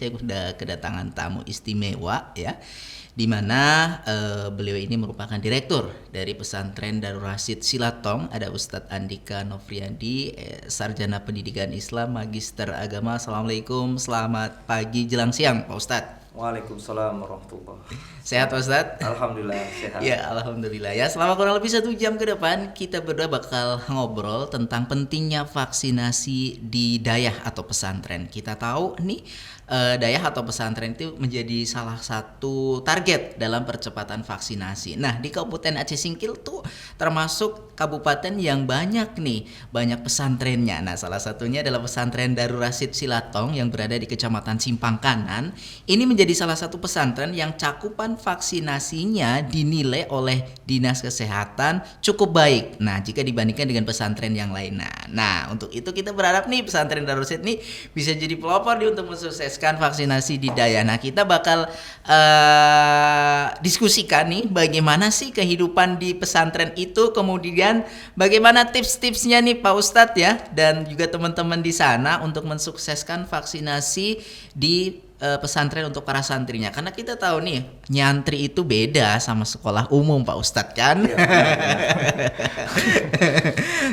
saya sudah kedatangan tamu istimewa ya, di mana beliau ini merupakan direktur dari pesantren Darul Rasyid Silatong. Ada Ustadz Andika Nofriandi, sarjana pendidikan Islam, magister agama. Assalamualaikum, selamat pagi jelang siang Pak Ustadz. Waalaikumsalam warahmatullahi. Sehat Pak Ustadz? Alhamdulillah sehat. Ya, alhamdulillah ya. Selama kurang lebih 1 jam ke depan kita berdua bakal ngobrol tentang pentingnya vaksinasi di dayah atau pesantren. Kita tahu nih dayah atau pesantren itu menjadi salah satu target dalam percepatan vaksinasi. Nah, di Kabupaten Aceh Singkil tuh termasuk kabupaten yang banyak pesantrennya. Nah, salah satunya adalah pesantren Darul Rasyid Silatong yang berada di Kecamatan Simpang Kanan. Ini menjadi salah satu pesantren yang cakupan vaksinasinya dinilai oleh Dinas Kesehatan cukup baik. Nah, jika dibandingkan dengan pesantren yang lain. Nah, untuk itu kita berharap nih pesantren Darul Rasyid nih bisa jadi pelopor nih untuk mensukseskan vaksinasi di dayah. Nah, kita bakal diskusikan nih bagaimana sih kehidupan di pesantren itu, kemudian bagaimana tips-tipsnya nih Pak Ustadz ya, dan juga teman-teman di sana untuk mensukseskan vaksinasi di pesantren untuk para santrinya. Karena kita tahu nih, nyantri itu beda sama sekolah umum Pak Ustadz kan? Ya,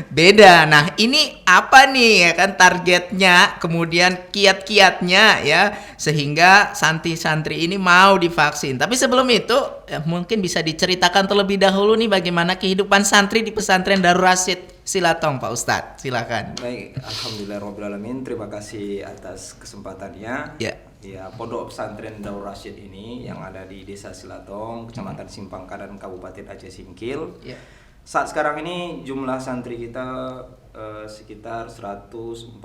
beda. Nah, ini apa nih ya kan targetnya, kemudian kiat-kiatnya ya, sehingga santri-santri ini mau divaksin. Tapi sebelum itu, mungkin bisa diceritakan terlebih dahulu nih bagaimana kehidupan santri di pesantren Darul Rasyid Silatong Pak Ustadz. Silakan. Baik, alhamdulillahirobbilalamin. Terima kasih atas kesempatannya. Ya, Pondok Pesantren Darul Rasyid ini yang ada di Desa Silatong, Kecamatan Simpang Kanan, Kabupaten Aceh Singkil. Saat sekarang ini jumlah santri kita sekitar 143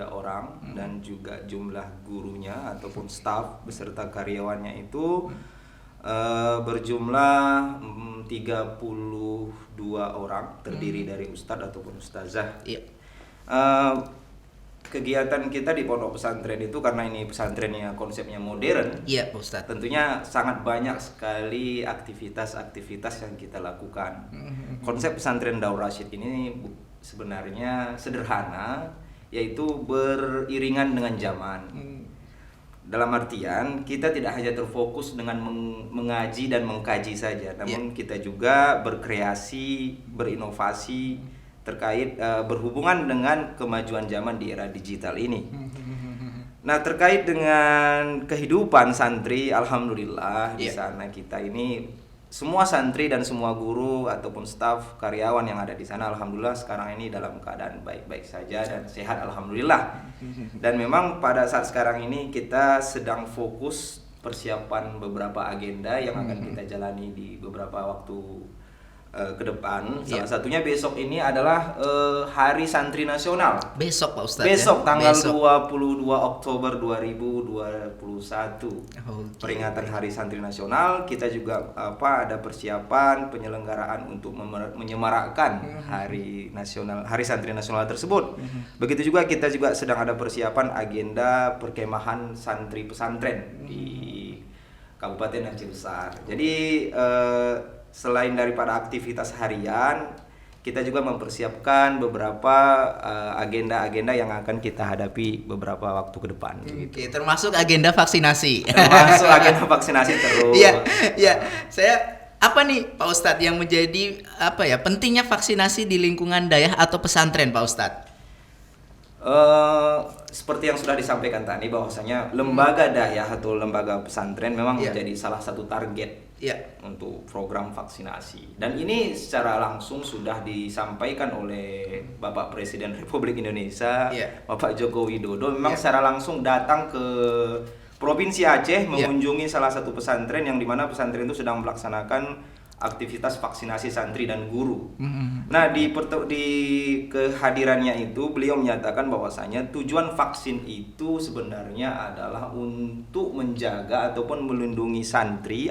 orang dan juga jumlah gurunya ataupun staf beserta karyawannya itu berjumlah 32 orang, terdiri dari ustadz ataupun ustazah. Kegiatan kita di pondok pesantren itu, karena ini pesantrennya konsepnya modern, Ustadz, tentunya sangat banyak sekali aktivitas-aktivitas yang kita lakukan. Konsep pesantren Darul Rasyid ini sebenarnya sederhana, yaitu beriringan dengan zaman. Dalam artian kita tidak hanya terfokus dengan mengaji dan mengkaji saja, namun kita juga berkreasi, berinovasi terkait berhubungan dengan kemajuan zaman di era digital ini. Nah, terkait dengan kehidupan santri, alhamdulillah di sana kita ini semua santri dan semua guru ataupun staf karyawan yang ada di sana alhamdulillah sekarang ini dalam keadaan baik-baik saja dan sehat alhamdulillah. Dan memang pada saat sekarang ini kita sedang fokus persiapan beberapa agenda yang akan kita jalani di beberapa waktu ke depan. Salah satunya besok ini adalah Hari Santri Nasional. Besok Pak Ustadz. Besok tanggal 22 Oktober 2021. Peringatan Hari Santri Nasional. Kita juga ada persiapan penyelenggaraan untuk menyemarakkan Hari Santri Nasional tersebut. Begitu juga kita juga sedang ada persiapan agenda perkemahan santri pesantren di Kabupaten Aceh Besar. Jadi selain daripada aktivitas harian, kita juga mempersiapkan beberapa agenda-agenda yang akan kita hadapi beberapa waktu ke depan. Oke, termasuk agenda vaksinasi. Termasuk agenda vaksinasi terus. Iya. Saya apa nih Pak Ustadz yang menjadi pentingnya vaksinasi di lingkungan dayah atau pesantren Pak Ustadz? Seperti yang sudah disampaikan tadi bahwasanya lembaga dayah atau lembaga pesantren memang menjadi salah satu target untuk program vaksinasi, dan ini secara langsung sudah disampaikan oleh Bapak Presiden Republik Indonesia, Bapak Joko Widodo memang secara langsung datang ke Provinsi Aceh mengunjungi salah satu pesantren yang dimana pesantren itu sedang melaksanakan aktivitas vaksinasi santri dan guru. Nah, di kehadirannya itu beliau menyatakan bahwasanya tujuan vaksin itu sebenarnya adalah untuk menjaga ataupun melindungi santri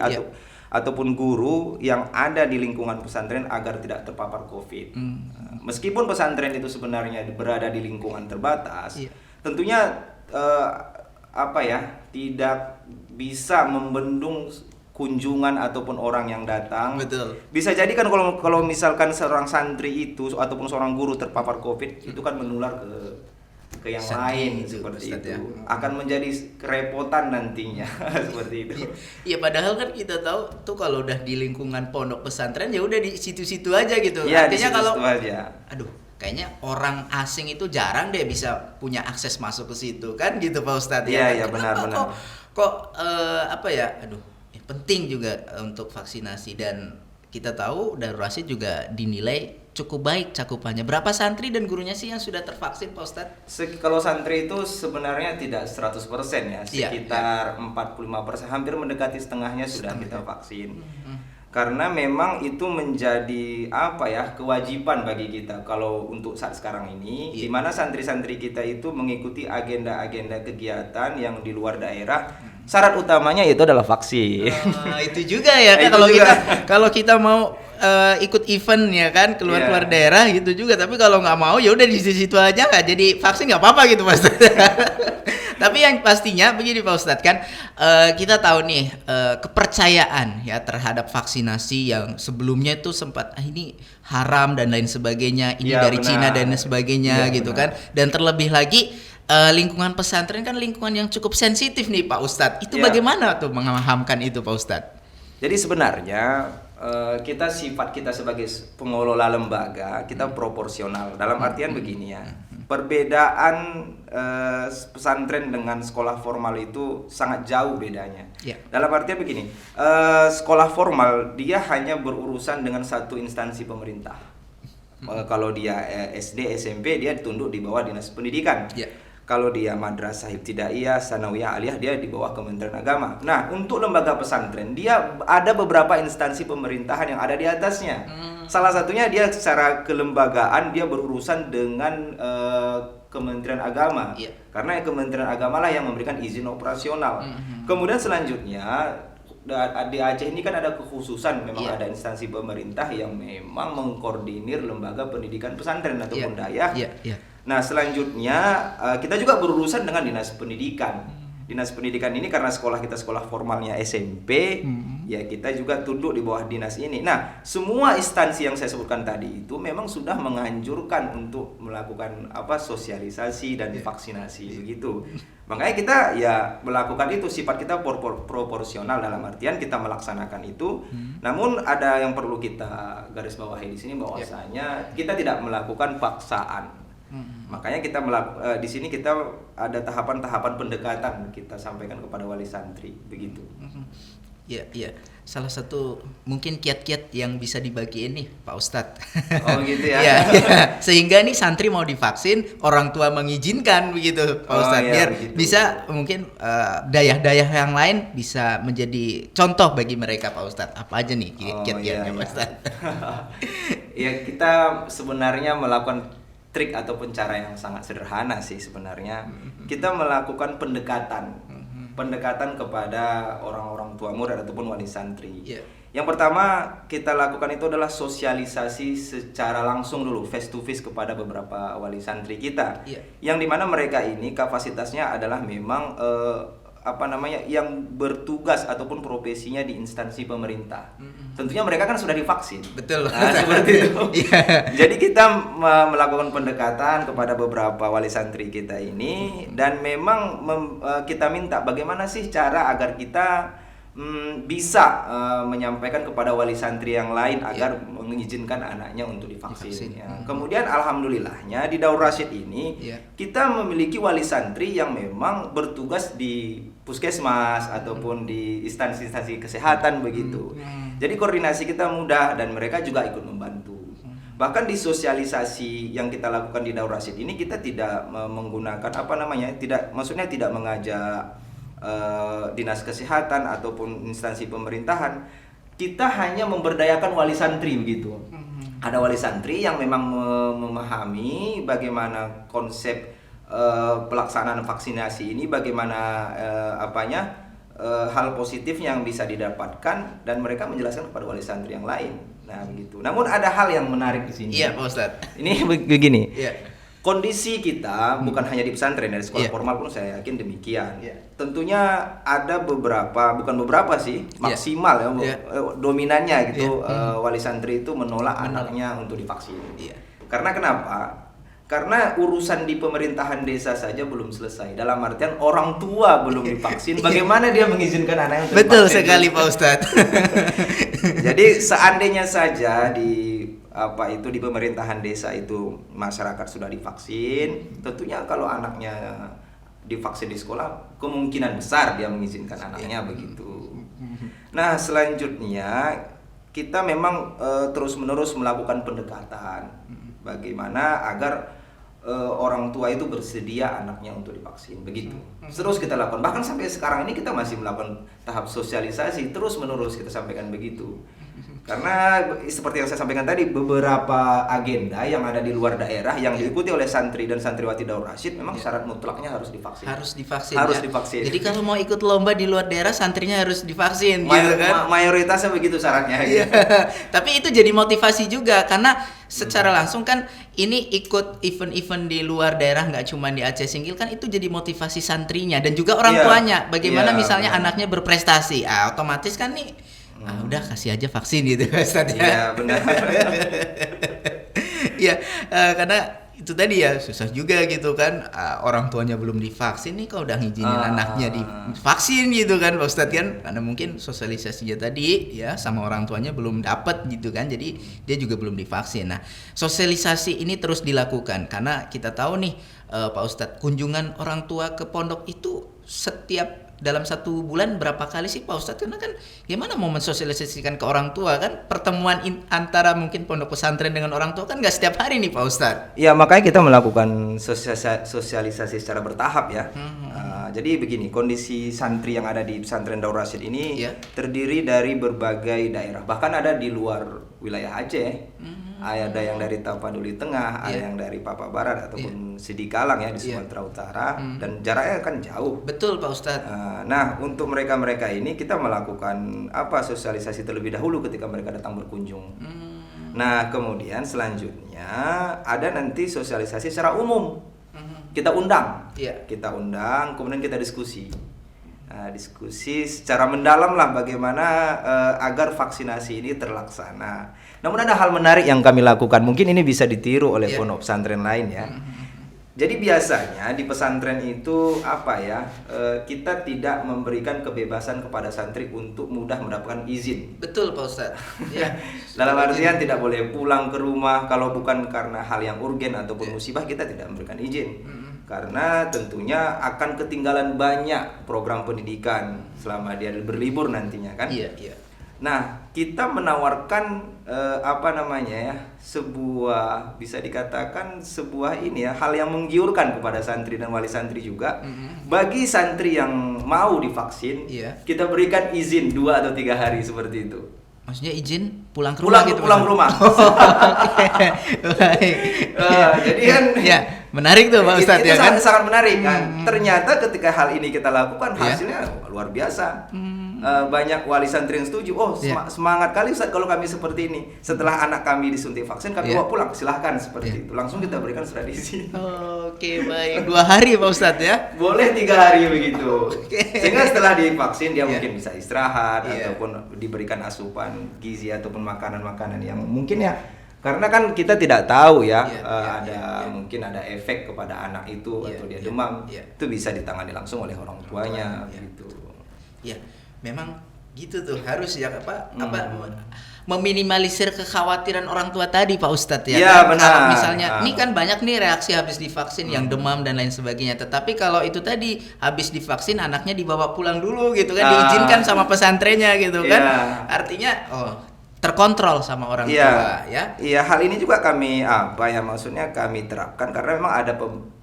ataupun guru yang ada di lingkungan pesantren agar tidak terpapar COVID. Meskipun pesantren itu sebenarnya berada di lingkungan terbatas, tentunya tidak bisa membendung kunjungan ataupun orang yang datang. Betul. Bisa jadi kan kalau misalkan seorang santri itu ataupun seorang guru terpapar COVID, itu kan menular ke ke yang Sedih lain itu, seperti Ustadz, itu. ya. Akan menjadi kerepotan nantinya seperti itu. Iya, padahal kan kita tahu tuh kalau udah di lingkungan pondok pesantren ya udah di situ-situ aja gitu. Iya, di Artinya kalau situ-situ aja. aduh, kayaknya orang asing itu jarang deh bisa punya akses masuk ke situ kan gitu Pak Ustadz. Iya, kan? iya, Kenapa benar. Kok apa ya? Aduh, penting juga untuk vaksinasi, dan kita tahu Darul Rasid juga dinilai cukup baik cakupannya. Berapa santri dan gurunya sih yang sudah tervaksin Pak Ustadz? Kalau santri itu sebenarnya tidak 100% ya, Iya, sekitar 45%, hampir mendekati setengahnya sudah kita vaksin. Karena memang itu menjadi apa ya, kewajiban bagi kita kalau untuk saat sekarang ini, Iya. di mana santri-santri kita itu mengikuti agenda-agenda kegiatan yang di luar daerah. Syarat utamanya itu adalah vaksin. Itu juga ya kan, Itu kalau juga. kalau kita mau ikut event ya kan keluar Iya. daerah gitu juga, tapi kalau nggak mau ya udah di situ aja, nggak jadi vaksin nggak apa-apa gitu Pak Ustadz. Tapi yang pastinya begini Pak Ustadz kan, kita tahu nih kepercayaan ya terhadap vaksinasi yang sebelumnya itu sempat ini haram dan lain sebagainya, ini Iya, dari benar. Cina dan sebagainya Iya, gitu benar. kan, dan terlebih lagi lingkungan pesantren kan lingkungan yang cukup sensitif nih Pak Ustadz. Itu Iya. bagaimana tuh memahamkan itu Pak Ustadz? Jadi sebenarnya sifat kita sebagai pengelola lembaga kita proporsional. Dalam artian begini ya, perbedaan pesantren dengan sekolah formal itu sangat jauh bedanya. Ya. Dalam artian begini, sekolah formal dia hanya berurusan dengan satu instansi pemerintah. Kalau dia SD, SMP dia ditunduk di bawah dinas pendidikan. Ya. Kalau dia madrasah ibtidaiyah, sanawiyah, aliyah, dia di bawah Kementerian Agama. Nah, untuk lembaga pesantren, dia ada beberapa instansi pemerintahan yang ada di atasnya. Salah satunya dia secara kelembagaan dia berurusan dengan Kementerian Agama. Iya. Karena Kementerian Agama lah yang memberikan izin operasional. Kemudian selanjutnya di Aceh ini kan ada kekhususan, memang Iya. ada instansi pemerintah yang memang mengkoordinir lembaga pendidikan pesantren ataupun Iya. dayah. Iya, iya. Nah, selanjutnya kita juga berurusan dengan dinas pendidikan. Dinas pendidikan ini karena sekolah kita sekolah formalnya SMP, ya kita juga tunduk di bawah dinas ini. Nah, semua instansi yang saya sebutkan tadi itu memang sudah menganjurkan untuk melakukan sosialisasi dan vaksinasi begitu. Makanya kita ya melakukan itu, sifat kita proporsional dalam artian kita melaksanakan itu. Namun ada yang perlu kita garis bawahi di sini bahwasanya kita tidak melakukan paksaan. Makanya kita di sini kita ada tahapan-tahapan pendekatan kita sampaikan kepada wali santri begitu. Iya, iya. Salah satu mungkin kiat-kiat yang bisa dibagiin nih Pak Ustadz. Oh gitu ya. Iya, iya. Sehingga nih santri mau divaksin, orang tua mengizinkan begitu Pak Oh, Ustadz. iya, Biar begitu. bisa mungkin dayah-dayah yang lain bisa menjadi contoh bagi mereka Pak Ustadz. Apa aja nih kiat-kiatnya Pak Ustadz? Ya, kita sebenarnya melakukan trik ataupun cara yang sangat sederhana sih sebenarnya. Kita melakukan pendekatan kepada orang-orang tua murid ataupun wali santri. Iya. Yang pertama kita lakukan itu adalah sosialisasi secara langsung dulu, face to face kepada beberapa wali santri kita. Iya. Yang dimana mereka ini kapasitasnya adalah memang yang bertugas ataupun profesinya di instansi pemerintah. Tentunya mereka kan sudah divaksin. Betul. Nah, seperti itu. Iya. Jadi kita melakukan pendekatan kepada beberapa wali santri kita ini, dan memang kita minta bagaimana sih cara agar kita bisa menyampaikan kepada wali santri yang lain agar mengizinkan anaknya untuk divaksin. Ya. Kemudian alhamdulillahnya di Darul Rasid ini kita memiliki wali santri yang memang bertugas di puskesmas ataupun di instansi-instansi kesehatan begitu. Jadi koordinasi kita mudah dan mereka juga ikut membantu. Bahkan di sosialisasi yang kita lakukan di Darul Rasid ini kita tidak menggunakan tidak mengajak dinas kesehatan ataupun instansi pemerintahan. Kita hanya memberdayakan wali santri begitu. Ada wali santri yang memang memahami bagaimana konsep pelaksanaan vaksinasi ini, bagaimana hal positif yang bisa didapatkan, dan mereka menjelaskan kepada wali santri yang lain. Nah begitu. Namun ada hal yang menarik di sini. Iya Pak Ustadz. Ini begini. Iya. Kondisi kita bukan hanya di pesantren, dari sekolah formal pun saya yakin demikian. Tentunya ada bukan beberapa sih, maksimal dominannya gitu, wali santri itu menolak anaknya untuk divaksin. Karena kenapa? Karena urusan di pemerintahan desa saja belum selesai. Dalam artian orang tua belum divaksin, bagaimana dia mengizinkan anaknya untuk Betul divaksin? sekali Pak Ustadz. Jadi seandainya saja di di pemerintahan desa itu masyarakat sudah divaksin, tentunya kalau anaknya divaksin di sekolah, kemungkinan besar dia mengizinkan anaknya begitu. Nah, selanjutnya kita memang terus-menerus melakukan pendekatan bagaimana agar orang tua itu bersedia anaknya untuk divaksin begitu. Terus kita lakukan, bahkan sampai sekarang ini kita masih melakukan tahap sosialisasi terus-menerus, kita sampaikan begitu. Karena seperti yang saya sampaikan tadi, beberapa agenda yang ada di luar daerah yang diikuti oleh santri dan santriwati Daur Rasyid memang syarat mutlaknya harus divaksin. Harus divaksin. Harus ya? divaksin. Jadi kalau mau ikut lomba di luar daerah, santrinya harus divaksin, gitu kan? Mayoritasnya begitu syaratnya. Iya. Tapi itu jadi motivasi juga karena secara langsung kan ini ikut event-event di luar daerah, nggak cuma di Aceh Singgil, kan itu jadi motivasi santrinya dan juga orang tuanya. Bagaimana misalnya anaknya berprestasi, otomatis kan nih udah kasih aja vaksin gitu Ustaz ya. Iya benar. Iya, karena itu tadi ya susah juga gitu kan, orang tuanya belum divaksin nih kok udah ngizinin anaknya divaksin gitu kan Pak Ustadz kan, karena mungkin sosialisasinya tadi ya sama orang tuanya belum dapat gitu kan, jadi dia juga belum divaksin. Nah, sosialisasi ini terus dilakukan karena kita tahu nih Pak Ustadz, kunjungan orang tua ke pondok itu setiap dalam 1 bulan berapa kali sih Pak Ustadz? Karena kan gimana mau mensosialisasikan ke orang tua kan, pertemuan antara mungkin pondok pesantren dengan orang tua kan nggak setiap hari nih Pak Ustadz. Ya makanya kita melakukan sosialisasi secara bertahap ya. Jadi begini, kondisi santri yang ada di pesantren Daur Rasyid ini terdiri dari berbagai daerah, bahkan ada di luar wilayah Aceh. Ada yang dari Tapanuli Tengah, ada yang dari Papua Barat ataupun Sidikalang ya di Sumatera Utara, dan jaraknya kan jauh. Betul Pak Ustadz. Nah, untuk mereka-mereka ini kita melakukan sosialisasi terlebih dahulu ketika mereka datang berkunjung. Nah, kemudian selanjutnya ada nanti sosialisasi secara umum. Kita undang. Kita undang, kemudian kita diskusi. Diskusi secara mendalam lah bagaimana agar vaksinasi ini terlaksana. Namun ada hal menarik yang kami lakukan, mungkin ini bisa ditiru oleh pondok pesantren lain ya. Jadi biasanya di pesantren itu kita tidak memberikan kebebasan kepada santri untuk mudah mendapatkan izin. Betul Pak Ustadz. Ya. Dalam artian tidak boleh pulang ke rumah kalau bukan karena hal yang urgen ataupun musibah, kita tidak memberikan izin. Karena tentunya akan ketinggalan banyak program pendidikan selama dia berlibur nantinya kan. Iya. Nah, kita menawarkan sebuah, bisa dikatakan sebuah hal yang menggiurkan kepada santri dan wali santri juga. Bagi santri yang mau divaksin, kita berikan izin 2 atau 3 hari seperti itu. Maksudnya izin pulang ke rumah gitu. Pulang ke rumah. Baik. Jadi kan menarik tuh Pak Ustadz itu ya kan. Sangat menarik kan. Ternyata ketika hal ini kita lakukan, hasilnya luar biasa. Banyak wali santri yang setuju. Semangat kali Ustadz kalau kami seperti ini. Setelah anak kami disuntik vaksin, kami bawa pulang, silahkan seperti itu. Langsung kita berikan surat izin. Oke, baik. 2 hari Pak Ustadz ya. Boleh 3 hari begitu. Sehingga setelah divaksin dia mungkin bisa istirahat ataupun diberikan asupan gizi ataupun makanan-makanan yang mungkin karena kan kita tidak tahu mungkin ada efek kepada anak itu atau dia demam. Itu bisa ditangani langsung oleh orang tuanya gitu. Ya, memang gitu tuh harus meminimalisir kekhawatiran orang tua tadi Pak Ustadz ya. Iya, kan? benar. Kalau misalnya ini kan banyak nih reaksi habis divaksin yang demam dan lain sebagainya. Tetapi kalau itu tadi habis divaksin anaknya dibawa pulang dulu gitu kan, diizinkan sama pesantrennya gitu kan. Artinya terkontrol sama orang tua ya. Iya, hal ini juga kami maksudnya kami terapkan karena memang ada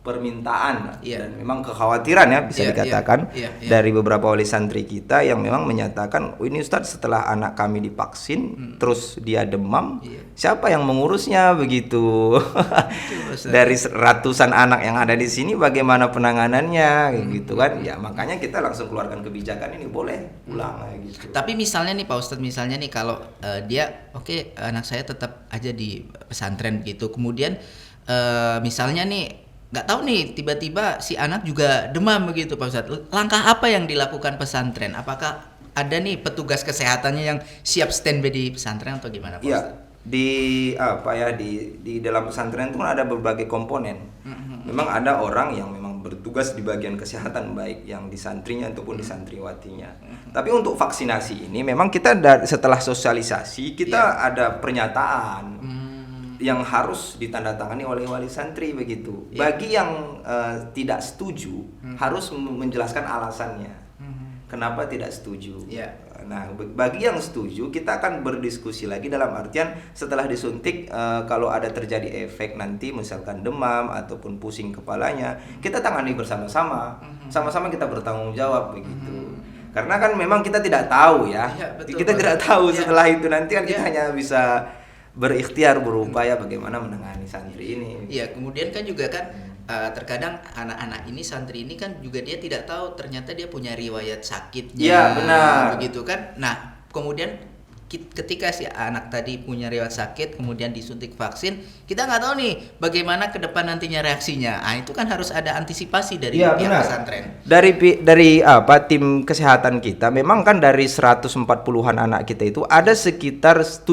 permintaan dan memang kekhawatiran bisa dikatakan dari beberapa wali santri kita yang memang menyatakan, ini Ustadz setelah anak kami divaksin terus dia demam, siapa yang mengurusnya begitu? Dari ratusan anak yang ada di sini bagaimana penanganannya gitu kan? Ya makanya kita langsung keluarkan kebijakan ini boleh pulang gitu. Tapi misalnya nih Pak Ustadz, misalnya nih kalau dia anak saya tetap aja di pesantren gitu, kemudian misalnya nih nggak tahu nih tiba-tiba si anak juga demam begitu Pak Ustadz, langkah apa yang dilakukan pesantren? Apakah ada nih petugas kesehatannya yang siap standby di pesantren atau gimana Pak Ustadz? di apa ya di dalam pesantren itu kan ada berbagai komponen. Memang ada orang yang memang bertugas di bagian kesehatan, baik yang di santrinya ataupun di santriwatinya. Tapi untuk vaksinasi ini memang kita setelah sosialisasi kita ada pernyataan yang harus ditandatangani oleh wali santri begitu. Bagi yang tidak setuju harus menjelaskan alasannya. Kenapa tidak setuju? Nah, bagi yang setuju kita akan berdiskusi lagi dalam artian setelah disuntik kalau ada terjadi efek nanti misalkan demam ataupun pusing kepalanya, kita tangani bersama-sama. Sama-sama kita bertanggung jawab begitu. Karena kan memang kita tidak tahu ya. Betul, kita tidak tahu setelah itu nanti kan kita hanya bisa berikhtiar berupaya bagaimana menangani santri ini. Iya, kemudian kan juga kan terkadang anak-anak ini santri ini kan juga dia tidak tahu ternyata dia punya riwayat sakitnya. Iya, benar. Begitu kan. Nah, kemudian ketika si anak tadi punya riwayat sakit kemudian disuntik vaksin, kita nggak tahu nih bagaimana ke depan nantinya reaksinya. Ah, itu kan harus ada antisipasi dari pihak pesantren. Dari tim kesehatan kita memang kan dari 140-an anak kita itu ada sekitar 17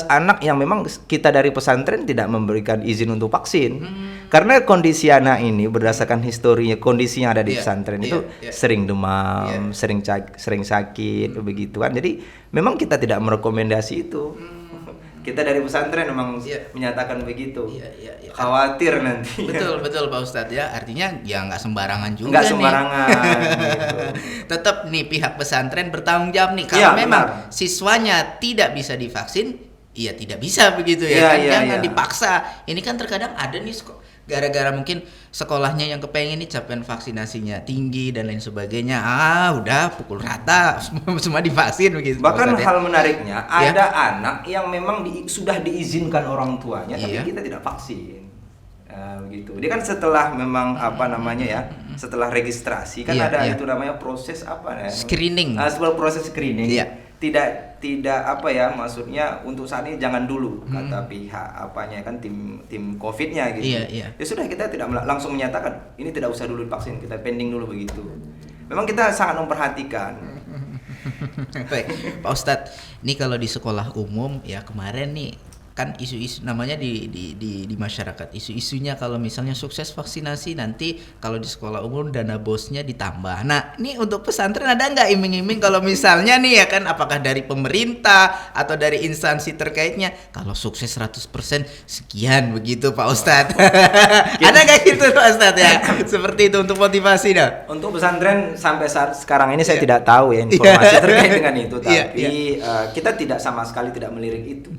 anak yang memang kita dari pesantren tidak memberikan izin untuk vaksin. Karena kondisi anak ini berdasarkan historinya, kondisi yang ada di pesantren itu sering demam, sering sakit begitu kan. Jadi memang kita tidak merekomendasi itu. Kita dari pesantren memang menyatakan begitu. Khawatir nanti. Betul Pak Ustadz ya. Artinya ya nggak sembarangan juga. Nggak sembarangan. Gitu. Tetap nih pihak pesantren bertanggung jawab nih. Kalau memang siswanya tidak bisa divaksin, ya tidak bisa begitu ya. Jangan dipaksa. Ini kan terkadang ada nih gara-gara mungkin sekolahnya yang kepengen nih capaian vaksinasinya tinggi dan lain sebagainya, udah pukul rata semua divaksin begitu. Bahkan hal menariknya ada anak yang memang sudah diizinkan orang tuanya tapi kita tidak vaksin. Begitu. Dia kan setelah memang setelah registrasi kan ada itu namanya proses screening. Sebuah proses screening. Tidak maksudnya untuk saat ini jangan dulu kata pihak tim COVID-nya gitu. Ya sudah, kita tidak langsung menyatakan ini tidak usah dulu divaksin, kita pending dulu begitu. Memang kita sangat memperhatikan. Baik, Pak Ustadz, ini kalau di sekolah umum ya kemarin nih kan isu-isu namanya di masyarakat, isu-isunya kalau misalnya sukses vaksinasi nanti kalau di sekolah umum dana bosnya ditambah. Nah, ini untuk pesantren ada nggak iming-iming kalau misalnya nih ya kan, apakah dari pemerintah atau dari instansi terkaitnya kalau sukses 100% sekian begitu Pak Ustadz? Ada nggak gitu Pak Ustadz ya? Seperti itu untuk motivasi dah. Untuk pesantren sampai saat sekarang ini saya tidak tahu ya informasi terkait dengan itu, tapi kita tidak sama sekali tidak melirik itu.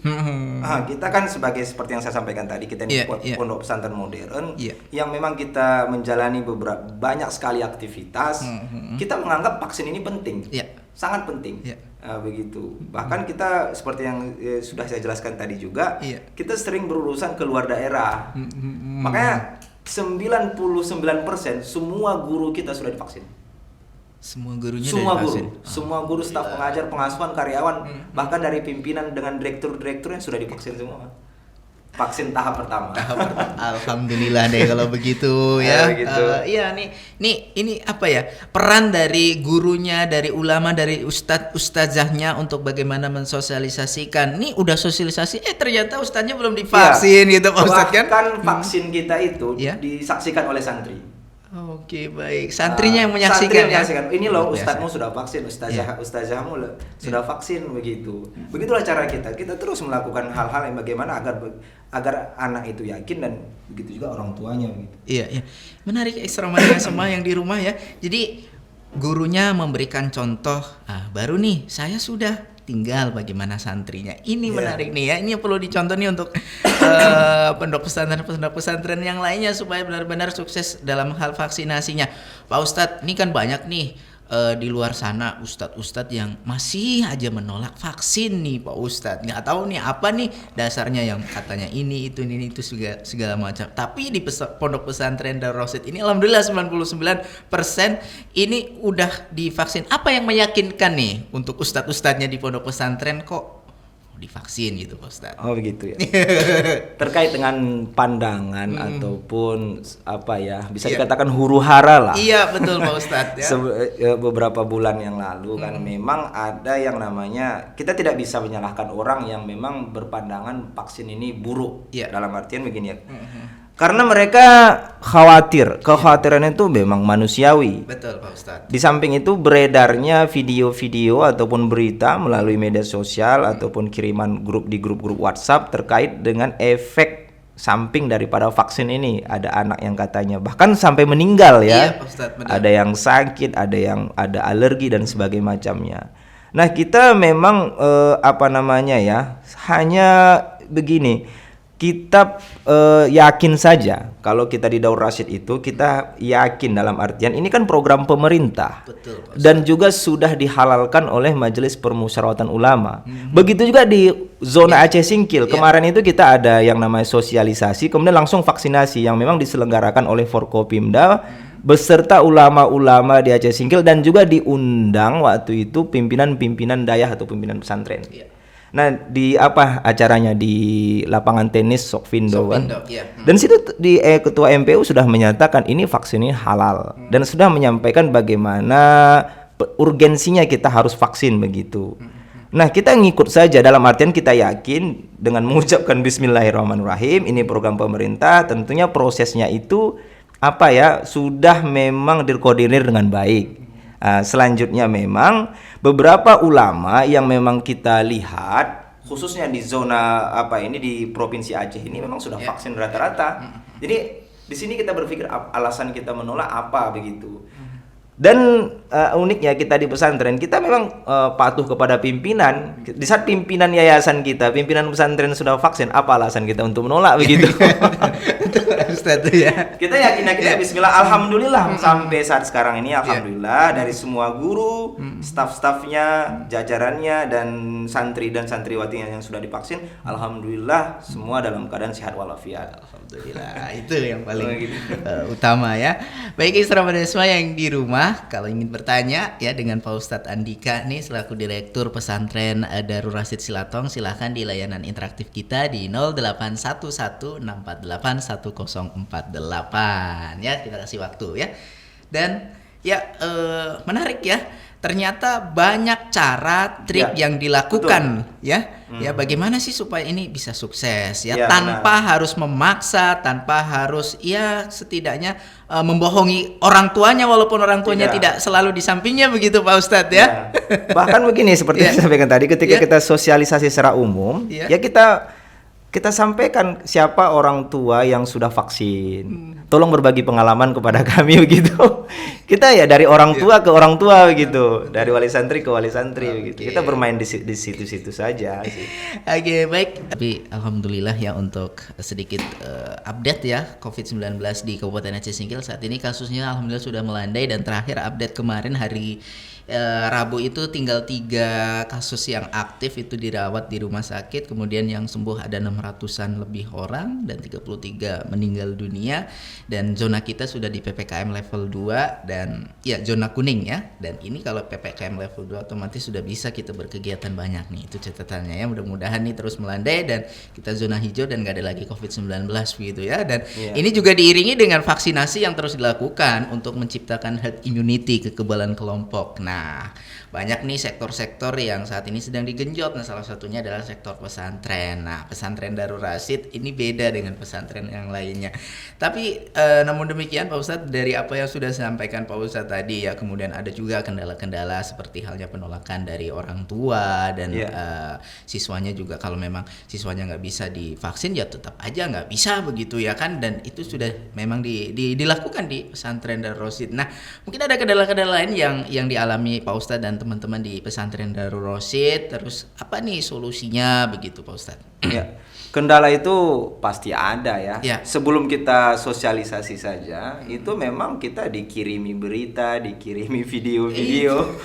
Kita kan seperti yang saya sampaikan tadi, kita ini pondok pesantren modern yang memang kita menjalani banyak sekali aktivitas. Kita menganggap vaksin ini penting, sangat penting. Begitu. Bahkan kita seperti yang sudah saya jelaskan tadi juga, kita sering berurusan ke luar daerah. Makanya 99% semua guru kita sudah divaksin. Semua gurunya semua guru, staf pengajar, pengasuhan, karyawan, bahkan dari pimpinan dengan direktur-direktur yang sudah divaksin semua. Vaksin tahap pertama. Alhamdulillah deh kalau begitu ya. Ini apa ya? Peran dari gurunya, dari ulama, dari ustazahnya untuk bagaimana mensosialisasikan. Nih udah sosialisasi, ternyata ustaznya belum divaksin gitu Pak Ustadz kan? Bahkan vaksin kita itu disaksikan oleh santri. Oke, baik. Santrinya yang menyaksikan. Ini loh ustadzmu sudah vaksin, ustazahmu sudah vaksin begitu. Begitulah cara kita. Kita terus melakukan hal-hal yang bagaimana agar anak itu yakin dan begitu juga orang tuanya begitu. Iya. Menarik ekstra sama yang di rumah ya. Jadi gurunya memberikan contoh, baru nih saya sudah, tinggal bagaimana santrinya. Ini menarik nih ya. Ini yang perlu dicontoh nih untuk pondok pesantren yang lainnya supaya benar-benar sukses dalam hal vaksinasinya. Pak Ustadz, ini kan banyak nih di luar sana ustadz yang masih aja menolak vaksin nih Pak Ustadz. Nggak tahu nih apa nih dasarnya, yang katanya ini itu segala macam. Tapi di pondok pesantren Darul Rasyid ini alhamdulillah 99% ini udah divaksin. Apa yang meyakinkan nih untuk ustadz-ustadznya di pondok pesantren kok divaksin gitu Pak Ustadz. Oh begitu ya. Terkait dengan pandangan ataupun apa ya, bisa dikatakan huru-hara lah. Iya betul Pak Ustadz ya. Beberapa bulan yang lalu kan memang ada yang namanya, kita tidak bisa menyalahkan orang yang memang berpandangan vaksin ini buruk. Dalam artian begini ya. Karena mereka khawatir, kekhawatiran itu memang manusiawi. Betul Pak Ustadz. Di samping itu beredarnya video-video ataupun berita melalui media sosial ataupun kiriman di grup-grup WhatsApp terkait dengan efek samping daripada vaksin ini. Ada anak yang katanya bahkan sampai meninggal ya. Iya, Pak Ustadz, benar. Ada yang sakit, ada yang ada alergi dan sebagainya macamnya. Nah, kita memang hanya begini. Kita yakin saja kalau kita di Daur Rasyid itu kita yakin dalam artian ini kan program pemerintah. Betul, Pak. Dan juga sudah dihalalkan oleh Majelis Permusyawaratan Ulama. Begitu juga di zona Aceh Singkil. Kemarin itu kita ada yang namanya sosialisasi, kemudian langsung vaksinasi yang memang diselenggarakan oleh Forkopimda beserta ulama-ulama di Aceh Singkil, dan juga diundang waktu itu pimpinan-pimpinan dayah atau pimpinan pesantren. Nah, di acaranya di lapangan tenis Sokvindo kan. Dan situ ketua MPU sudah menyatakan ini vaksin ini halal dan sudah menyampaikan bagaimana urgensinya kita harus vaksin begitu. Nah, kita ngikut saja dalam artian kita yakin dengan mengucapkan bismillahirrahmanirrahim, ini program pemerintah, tentunya prosesnya itu sudah memang dikoordinir dengan baik. Selanjutnya memang beberapa ulama yang memang kita lihat khususnya di zona di Provinsi Aceh ini memang sudah vaksin rata-rata. Jadi di sini kita berpikir alasan kita menolak apa begitu. Dan uniknya kita di pesantren kita memang patuh kepada pimpinan. Di saat pimpinan yayasan kita, pimpinan pesantren sudah vaksin, apa alasan kita untuk menolak begitu? Kita yakin bismillah, alhamdulillah sampai saat sekarang ini alhamdulillah dari semua guru, staf-stafnya, jajarannya dan santri dan santriwati yang sudah divaksin, alhamdulillah semua dalam keadaan sehat walafiat. Alhamdulillah, itu yang paling utama ya. Baik Isra Madasma yang di rumah, kalau ingin bertanya ya dengan Pak Ustadz Andika nih selaku Direktur Pesantren Darul Rasyid Silatong, silahkan di layanan interaktif kita di 0811641048 ya, kita kasih waktu ya. Dan ya menarik ya, ternyata banyak cara trik yang dilakukan ya bagaimana sih supaya ini bisa sukses ya, tanpa harus memaksa, tanpa harus setidaknya membohongi orang tuanya walaupun orang tuanya tidak selalu di sampingnya begitu Pak Ustadz ya. Bahkan begini seperti yang saya sampaikan tadi, ketika kita sosialisasi secara umum ya kita sampaikan siapa orang tua yang sudah vaksin. Tolong berbagi pengalaman kepada kami begitu. Kita ya dari orang tua ke orang tua begitu, dari wali santri ke wali santri begitu. Kita bermain di situ-situ saja sih. Oke, baik. Tapi alhamdulillah ya untuk sedikit update ya COVID-19 di Kabupaten Aceh Singkil saat ini kasusnya alhamdulillah sudah melandai, dan terakhir update kemarin hari Rabu itu tinggal 3 kasus yang aktif itu dirawat di rumah sakit, kemudian yang sembuh ada 600-an lebih orang dan 33 meninggal dunia, dan zona kita sudah di PPKM level 2 dan ya zona kuning ya. Dan ini kalau PPKM level 2 otomatis sudah bisa kita berkegiatan banyak nih, itu catatannya ya. Mudah-mudahan nih terus melandai dan kita zona hijau dan gak ada lagi COVID-19 begitu ya. Dan ini juga diiringi dengan vaksinasi yang terus dilakukan untuk menciptakan herd immunity, kekebalan kelompok. Nah, banyak nih sektor-sektor yang saat ini sedang digenjot. Nah, salah satunya adalah sektor pesantren. Nah, pesantren Darul Rasyid ini beda dengan pesantren yang lainnya. Tapi namun demikian Pak Ustadz, dari apa yang sudah disampaikan Pak Ustadz tadi ya, kemudian ada juga kendala-kendala seperti halnya penolakan dari orang tua dan siswanya juga, kalau memang siswanya nggak bisa divaksin ya tetap aja nggak bisa begitu ya kan. Dan itu sudah memang dilakukan di pesantren Darul Rasyid. Nah, mungkin ada kendala-kendala lain yang dialami Pak Ustadz dan teman-teman di pesantren Darul Rasyid. Terus apa nih solusinya begitu Pak Ustadz? Ya, kendala itu pasti ada ya. Sebelum kita sosialisasi saja, itu memang kita dikirimi berita, dikirimi video-video.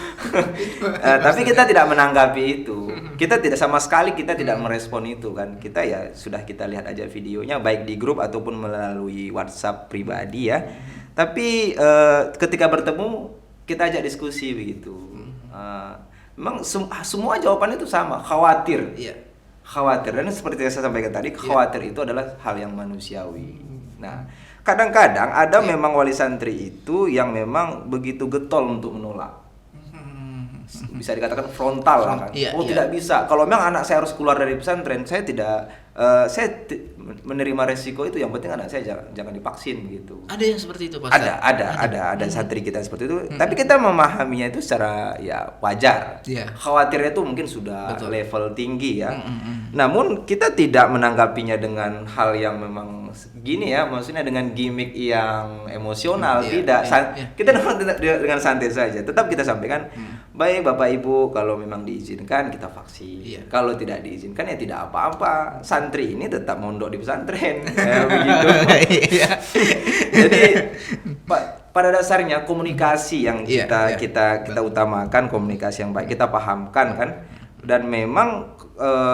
Tapi kita tidak menanggapi itu. Kita tidak sama sekali tidak merespon itu kan. Kita ya sudah kita lihat aja videonya baik di grup ataupun melalui WhatsApp pribadi ya. Tapi ketika bertemu kita ajak diskusi begitu. Memang semua jawaban itu sama, khawatir. khawatir, dan seperti yang saya sampaikan tadi, khawatir itu adalah hal yang manusiawi. Nah, kadang-kadang ada memang wali santri itu yang memang begitu getol untuk menolak. Bisa dikatakan frontal lah kan. Tidak bisa. Kalau memang anak saya harus keluar dari pesantren, saya tidak menerima resiko itu. Yang penting anak saya jangan divaksin gitu. Ada yang seperti itu, Pak Ustaz? Ada santri kita seperti itu. Tapi kita memahaminya itu secara ya wajar. Khawatirnya itu mungkin sudah level tinggi ya. Namun kita tidak menanggapinya dengan hal yang memang gini ya, maksudnya dengan gimmick yang emosional. Kita dengan santai saja. Tetap kita sampaikan, baik Bapak Ibu, kalau memang diizinkan kita vaksin. Kalau tidak diizinkan ya tidak apa-apa. Santri ini tetap mondok di pesantren. Begitu. Jadi pada dasarnya komunikasi yang kita utamakan, komunikasi yang baik, kita pahamkan kan. Dan memang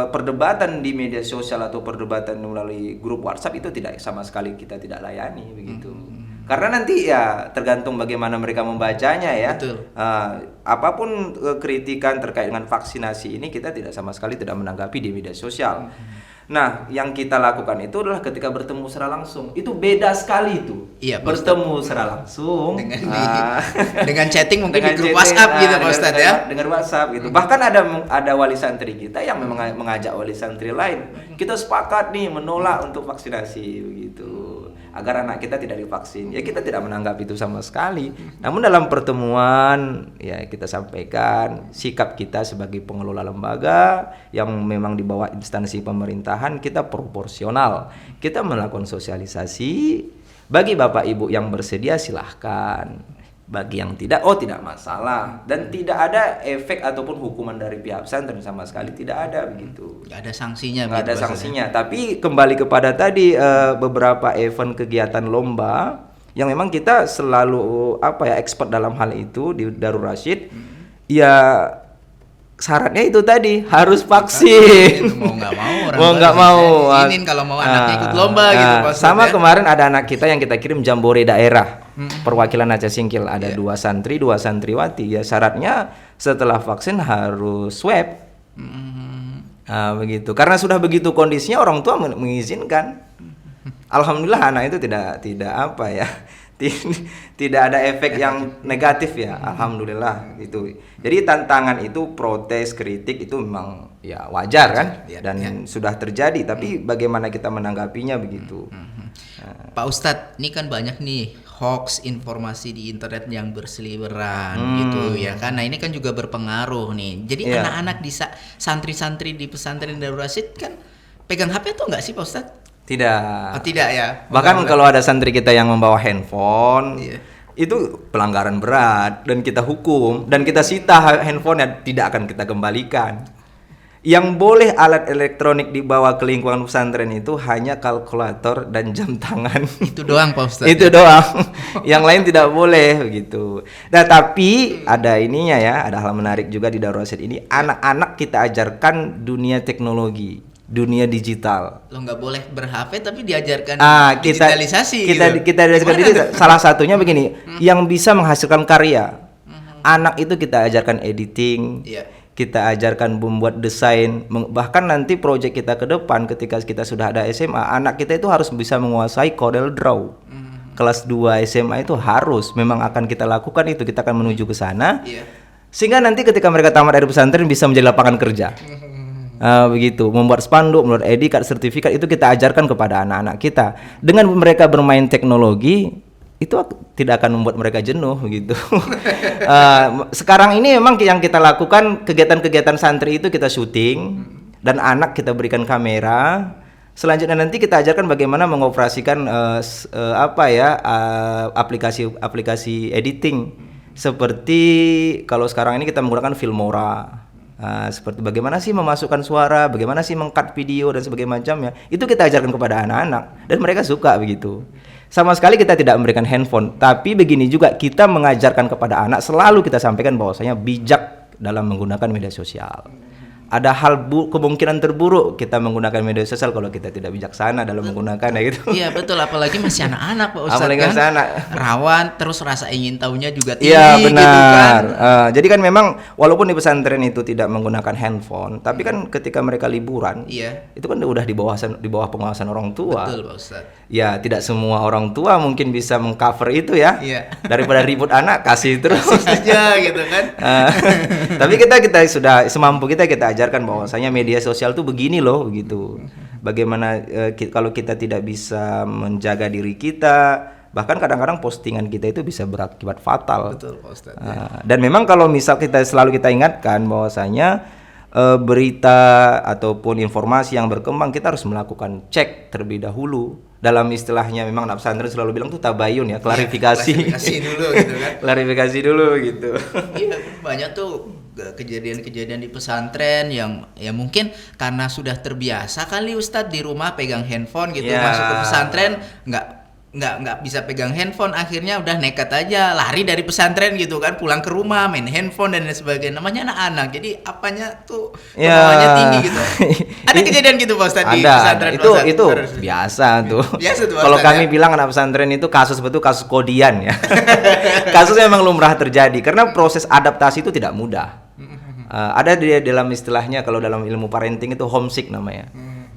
perdebatan di media sosial atau perdebatan melalui grup WhatsApp itu sama sekali kita tidak layani begitu. Karena nanti ya tergantung bagaimana mereka membacanya ya. Apapun kritikan terkait dengan vaksinasi ini kita sama sekali tidak menanggapi di media sosial. Nah, yang kita lakukan itu adalah ketika bertemu secara langsung. Itu beda sekali itu. Bertemu secara langsung dengan chatting mungkin di grup WhatsApp gitu Pak Ustadz ya. Dengan WhatsApp gitu. Bahkan ada wali santri kita yang memang mengajak wali santri lain. Kita sepakat nih menolak untuk vaksinasi begitu. Agar anak kita tidak divaksin. Ya kita tidak menanggap itu sama sekali. Namun dalam pertemuan ya kita sampaikan sikap kita sebagai pengelola lembaga yang memang di bawah instansi pemerintahan, kita proporsional. Kita melakukan sosialisasi. Bagi Bapak Ibu yang bersedia silahkan. Bagi yang tidak masalah. Dan tidak ada efek ataupun hukuman dari pihak pesantren sama sekali, tidak ada begitu. Nggak ada sanksinya. Nggak ada sanksinya. Tapi kembali kepada tadi beberapa event kegiatan lomba yang memang kita selalu expert dalam hal itu di Darul Rasyid. Ya syaratnya itu tadi harus vaksin. Mau nggak mau izinin kalau mau anaknya ikut lomba gitu Pak Ustadz. Sama kemarin ada anak kita yang kita kirim jambore daerah. Perwakilan Aceh Singkil ada 2 santri, 2 santriwati. Ya syaratnya setelah vaksin harus swab. Begitu. Karena sudah begitu kondisinya, orang tua mengizinkan. Alhamdulillah anak itu tidak ada efek yang negatif ya. Alhamdulillah itu. Jadi tantangan itu, protes, kritik itu memang ya wajar kan, dan sudah terjadi. Tapi bagaimana kita menanggapinya begitu. Pak Ustadz, ini kan banyak nih hoax informasi di internet yang berseliweran gitu ya kan. Nah ini kan juga berpengaruh nih. Jadi anak-anak di santri-santri di pesantren Darul Rasyid kan pegang HP tuh nggak sih Pak Ustadz? Tidak. Tidak ya. Bahkan kalau ada santri kita yang membawa handphone, itu pelanggaran berat dan kita hukum dan kita sita handphonenya, tidak akan kita kembalikan. Yang boleh alat elektronik dibawa ke lingkungan pesantren itu hanya kalkulator dan jam tangan. Itu doang Pak Ustadz. Itu doang. Yang lain tidak boleh begitu. Nah, tapi ada ininya ya, ada hal menarik juga di Darul Rasyid ini. Anak-anak kita ajarkan dunia teknologi, dunia digital. Lo nggak boleh ber-HP tapi diajarkan digitalisasi. Kita diajarkan salah satunya begini, yang bisa menghasilkan karya. Anak itu kita ajarkan editing. Kita ajarkan membuat desain, bahkan nanti proyek kita ke depan ketika kita sudah ada SMA, anak kita itu harus bisa menguasai Corel Draw. Kelas 2 SMA itu harus, memang akan kita lakukan itu, kita akan menuju ke sana. Sehingga nanti ketika mereka tamat dari pesantren bisa menjadi lapangan kerja. Begitu, membuat spanduk, membuat ID card, sertifikat itu kita ajarkan kepada anak-anak kita. Dengan mereka bermain teknologi, itu tidak akan membuat mereka jenuh gitu. Sekarang ini memang yang kita lakukan kegiatan-kegiatan santri itu kita syuting dan anak kita berikan kamera. Selanjutnya nanti kita ajarkan bagaimana mengoperasikan aplikasi editing. Seperti kalau sekarang ini kita menggunakan Filmora. Seperti bagaimana sih memasukkan suara, bagaimana sih meng-cut video dan sebagainya macamnya. Itu kita ajarkan kepada anak-anak dan mereka suka begitu. Sama sekali kita tidak memberikan handphone, tapi begini juga kita mengajarkan kepada anak, selalu kita sampaikan bahwasanya bijak dalam menggunakan media sosial. ada hal kemungkinan terburuk kita menggunakan media sosial kalau kita tidak bijaksana dalam menggunakannya gitu. Iya betul, apalagi masih anak-anak Pak Ustadz Apalagi kan, masih anak. rawan, terus rasa ingin tahunya juga tinggi Iya gitu benar. kan. Jadi kan memang walaupun di pesantren itu tidak menggunakan handphone, tapi kan ketika mereka liburan, Iya. itu kan udah di bawah pengawasan orang tua. Betul Pak Ustadz. Ya tidak semua orang tua mungkin bisa mengcover itu ya. Iya. Daripada ribut anak kasih terus. Aja gitu kan. Tapi kita sudah semampu kita ajarkan bahwasanya media sosial tuh begini loh begitu. Bagaimana kalau kita tidak bisa menjaga diri kita, bahkan kadang-kadang postingan kita itu bisa berakibat fatal. Betul Pak Ustadz. Dan memang kalau misal selalu kita ingatkan bahwasanya berita ataupun informasi yang berkembang kita harus melakukan cek terlebih dahulu. Dalam istilahnya memang anak pesantren selalu bilang tuh tabayun ya, klarifikasi. Klarifikasi dulu gitu kan. Klarifikasi dulu gitu. Iya, banyak tuh kejadian-kejadian di pesantren yang ya mungkin karena sudah terbiasa kali Ustadz di rumah pegang handphone gitu, Ya. masuk ke pesantren nggak bisa pegang handphone, akhirnya udah nekat aja lari dari pesantren gitu kan, pulang ke rumah main handphone dan lain sebagainya. Namanya anak-anak, jadi apanya tuh kemauannya tinggi gitu. Ada kejadian gitu Pak Ustadz di pesantren? Itu biasa tuh. Biasa tuh, Kalau Ustadz, kami bilang anak pesantren itu kasus kodian ya. Kasusnya memang lumrah terjadi karena proses adaptasi itu tidak mudah. Ada dia dalam istilahnya, kalau dalam ilmu parenting itu homesick namanya.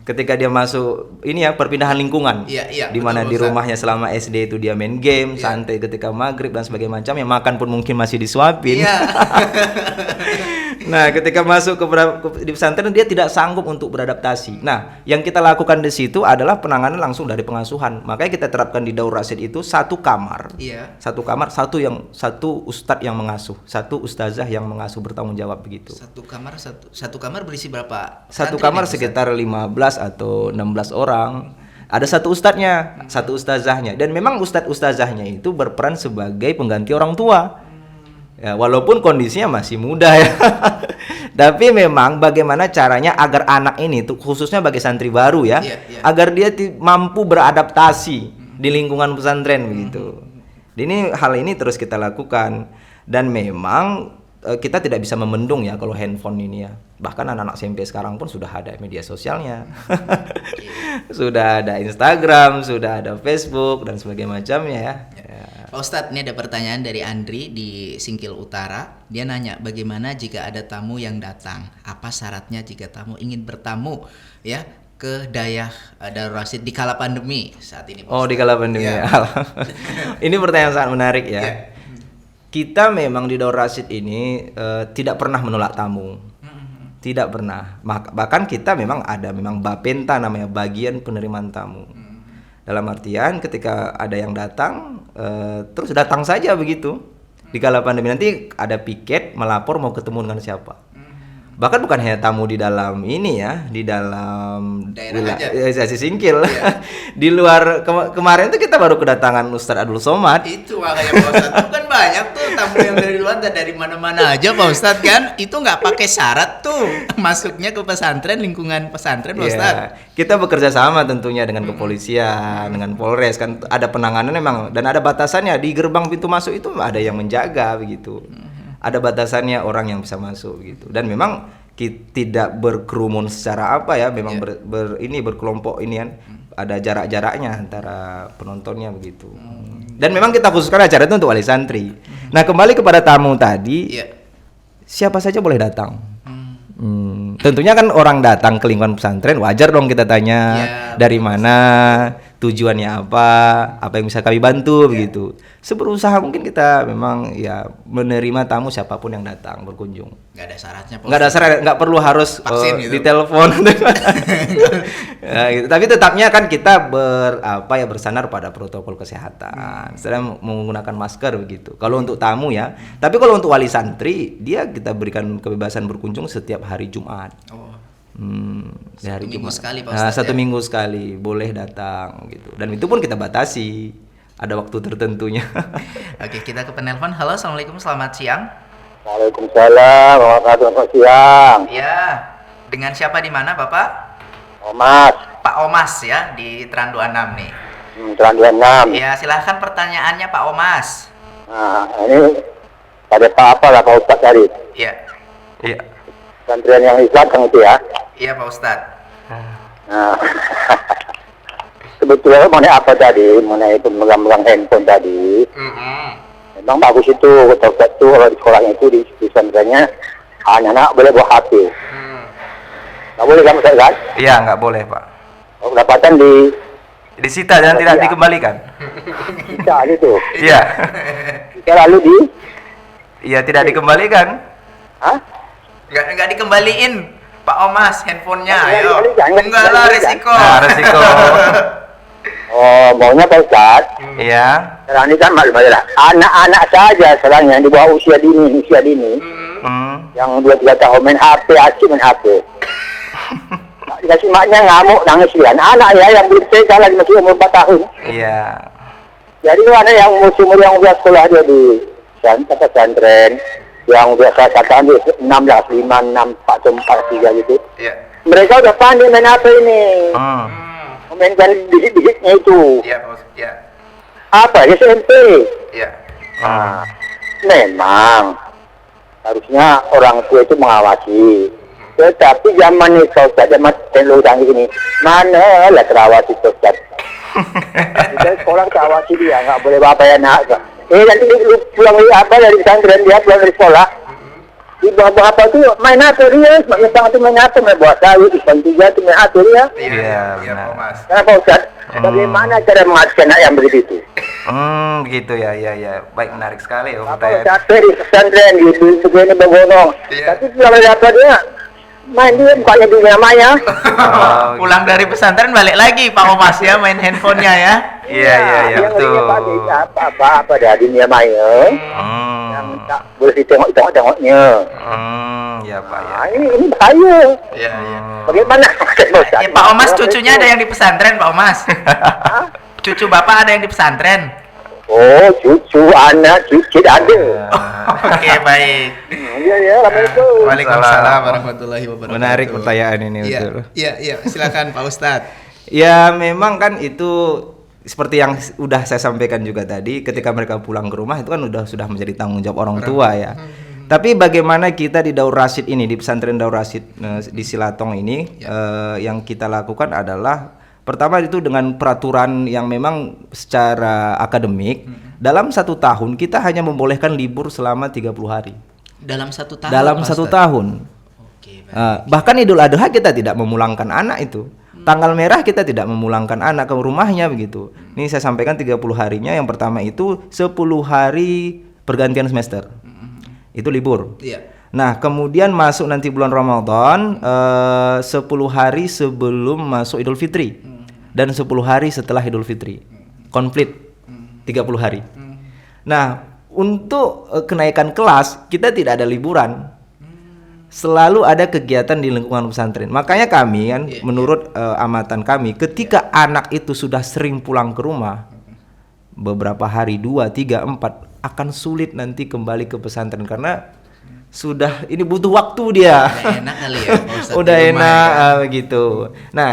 Ketika dia masuk ini ya, perpindahan lingkungan. Iya, di mana betul, di Ustaz. rumahnya selama SD itu dia main game, santai ketika maghrib dan sebagainya macam, ya makan pun mungkin masih disuapin. Iya. Nah, ketika masuk di pesantren dia tidak sanggup untuk beradaptasi. Nah, yang kita lakukan di situ adalah penanganan langsung dari pengasuhan. Makanya kita terapkan di Daur Rasid itu satu kamar. Iya. Satu kamar, satu ustadz yang mengasuh, satu ustazah yang mengasuh, bertanggung jawab begitu. Satu kamar berisi berapa? Satu santri kamar nih, Ustadz? sekitar 15 atau 16 orang. Ada satu ustadznya, satu ustazahnya, dan memang ustazahnya itu berperan sebagai pengganti orang tua. Ya, walaupun kondisinya masih muda ya. Tapi memang bagaimana caranya agar anak ini tuh khususnya bagi santri baru ya, Iya. agar dia mampu beradaptasi di lingkungan pesantren begitu. Hal ini terus kita lakukan, dan memang kita tidak bisa membendung ya kalau handphone ini ya. Bahkan anak-anak SMP sekarang pun sudah ada media sosialnya. Sudah ada Instagram, sudah ada Facebook dan sebagainya macamnya ya. Pak Ustadz, ini ada pertanyaan dari Andri di Singkil Utara. Dia nanya, bagaimana jika ada tamu yang datang? Apa syaratnya jika tamu ingin bertamu ya ke Dayah Daur Rasid di kala pandemi saat ini, Pak Oh, Ustadz? di kala pandemi Ya. ya. Ini pertanyaan sangat menarik ya. Ya. Kita memang di Daur Rasid ini tidak pernah menolak tamu. Tidak pernah. Bahkan kita memang Bapenta namanya, bagian penerimaan tamu. Dalam artian ketika ada yang datang, terus datang saja begitu. Di kala pandemi nanti ada piket melapor mau ketemu dengan siapa. Bahkan bukan hanya tamu di dalam ini ya, di dalam Daerah aja. wilayah Singkil. Di luar kemarin tuh kita baru kedatangan Ustadz Abdul Somad. Itu makanya Pak Ustadz, itu kan banyak tuh tamu yang dari luar dan dari mana-mana aja Pak Ustadz kan. Itu nggak pakai syarat tuh masuknya ke pesantren, lingkungan pesantren Pak Ustadz. Iya, kita bekerja sama tentunya dengan kepolisian, dengan Polres, kan ada penanganan memang, dan ada batasannya di gerbang pintu masuk itu ada yang menjaga begitu. Ada batasannya orang yang bisa masuk gitu. Dan memang tidak berkerumun secara apa ya, memang berkelompok ini kan. Ada jarak-jaraknya antara penontonnya begitu. Dan memang kita khususkan acara itu untuk wali santri. Nah, kembali kepada tamu tadi, Iya. siapa saja boleh datang. Tentunya kan orang datang ke lingkungan pesantren, wajar dong kita tanya dari mana, tujuannya apa yang bisa kami bantu begitu. Seberusaha mungkin kita memang ya menerima tamu siapapun yang datang berkunjung. Nggak ada syaratnya Pak Nggak ada syarat, nggak perlu harus Vaksin gitu. ditelepon. Ya, gitu. Tapi tetapnya kan kita bersandar pada protokol kesehatan. Sedang menggunakan masker begitu. Kalau untuk tamu ya. Tapi kalau untuk wali santri, kita berikan kebebasan berkunjung setiap hari Jumat. Oh. Di hari Minggu Jumat. sekali, Pak Nah, Ustadz, satu ya? minggu sekali boleh datang gitu. Dan itu pun kita batasi. Ada waktu tertentunya. Oke, kita ke penelpon. Halo, assalamualaikum, selamat siang. Waalaikumsalam, selamat siang. Ya, dengan siapa di mana Bapak? Mas, Pak Omas ya di Teran 26 nih. Jalan 26. Ya, silahkan pertanyaannya Pak Omas. Nah, ini pada Pak apa lah Pak Ustadz tadi. Ya. Iya. pesantren yang Islam kan itu ya. Iya Pak Ustadz. Nah, sebetulnya mengenai pemegang handphone tadi, memang bagus itu, betul kalau di sekolahnya itu di pesantrennya anak-anak boleh bawa HP. Nggak boleh kan Ustaz kan? Iya, nggak boleh Pak. Kalau pendapatan Disita dan tidak dikembalikan. kita gitu. Iya. Kita lalu Iya, tidak dikembalikan. hah? Nggak dikembaliin Pak Omas handphonenya, Nggak ayo. dikembalikan, Enggak lah, nggak resiko. Nah, resiko. Oh, maunya Pak Ustaz. Iya. Sekarang ini kan maksudnya anak-anak saja sekarang yang di bawah usia dini, yang 2-3 tahun main HP, asyik main HP. Dikasih maknya ngamuk, nangis dia. Anak ya yang belum TK lagi masih umur 4 tahun. Iya. Jadi ada yang umur yang udah sekolah dia di pesantren, yang udah saya katakan di 16, 5, 6, 4, 3 gitu. Iya. Mereka udah pandai main HP ini. Memainkan bibit-bibitnya itu. Iya, Pak Ustadz. Iya. Apa? SMP. Iya. Nah, memang harusnya orang tua itu mengawasi. Tetapi zaman ini zaman teknologi canggih ini, mana lah terawat itu Ustaz. Kita sekolah terawasi dia, nggak boleh apa ya nak. Nanti lu pulang dari pesantren dia pulang dari sekolah. Di bawah apa tuh main apa dia? Main itu main apa? Main buat kayu, ikan 3 itu main apa dia? Iya, Iya, benar. Pak Omas. Kenapa Ustaz? Bagaimana cara mengajarkan anak yang begitu? Begitu ya, ya. Baik, menarik sekali ya, Apa Ustaz. capek di pesantren gitu, begini begonong. Iya. Tapi kalau dapat dia main dia bukannya di namanya. Pulang dari pesantren balik lagi Pak Omas ya main handphonenya ya. Iya, betul. Apa dah dunia maya yang tak boleh ditengok-tengoknya. Ya Pak ya. Nah, ini bahaya. Iya. Bagaimana? Ya, Pak Omas cucunya ada yang di pesantren Pak Omas. Cucu Bapak ada yang di pesantren. Oh, cucu, anak, cucu ada. Oke, baik. Iya, Assalamualaikum. Waalaikumsalam warahmatullahi wabarakatuh. Menarik pertanyaan ini, Iya, betul. iya, silakan Pak Ustadz. Ya memang kan itu seperti yang udah saya sampaikan juga tadi, ketika mereka pulang ke rumah itu kan sudah menjadi tanggung jawab orang tua ya. Tapi bagaimana kita di Daur Rasyid ini, di pesantren Daur Rasyid di Silatong ini, yang kita lakukan adalah pertama itu dengan peraturan yang memang secara akademik, dalam 1 tahun kita hanya membolehkan libur selama 30 hari. Dalam 1 tahun. Dalam Pak 1 Ustadz? tahun. Oke, baik. Bahkan Idul Adha kita tidak memulangkan anak itu. Tanggal merah kita tidak memulangkan anak ke rumahnya begitu. Ini saya sampaikan 30 harinya. Yang pertama itu 10 hari pergantian semester. Itu libur. Iya. Nah, kemudian masuk nanti bulan Ramadan 10 hari sebelum masuk Idul Fitri. Dan 10 hari setelah Idul Fitri. Konflik 30 hari. Nah, untuk kenaikan kelas kita tidak ada liburan. Selalu ada kegiatan di lingkungan pesantren. Makanya kami kan menurut amatan kami ketika anak itu sudah sering pulang ke rumah beberapa hari 2, 3, 4 akan sulit nanti kembali ke pesantren karena sudah ini butuh waktu dia. Udah enak kali ya Pak Ustadz. Udah di rumah enak ya. begitu. Nah,